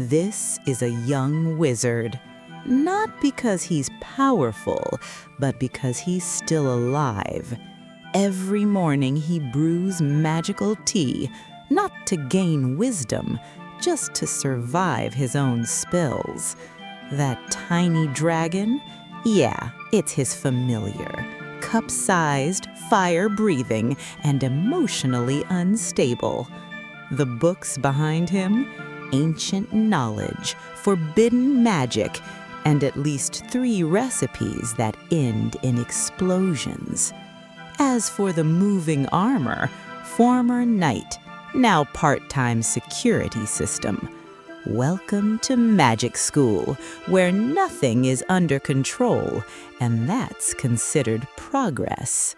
This is a young wizard. Not because he's powerful, but because he's still alive. Every morning he brews magical tea, not to gain wisdom, just to survive his own spills. That tiny dragon? Yeah, it's his familiar. Cup-sized, fire-breathing, and emotionally unstable. The books behind him? Ancient knowledge, forbidden magic, and at least 3 recipes that end in explosions. As for the moving armor, former knight, now part-time security system. Welcome to magic school, where nothing is under control, and that's considered progress.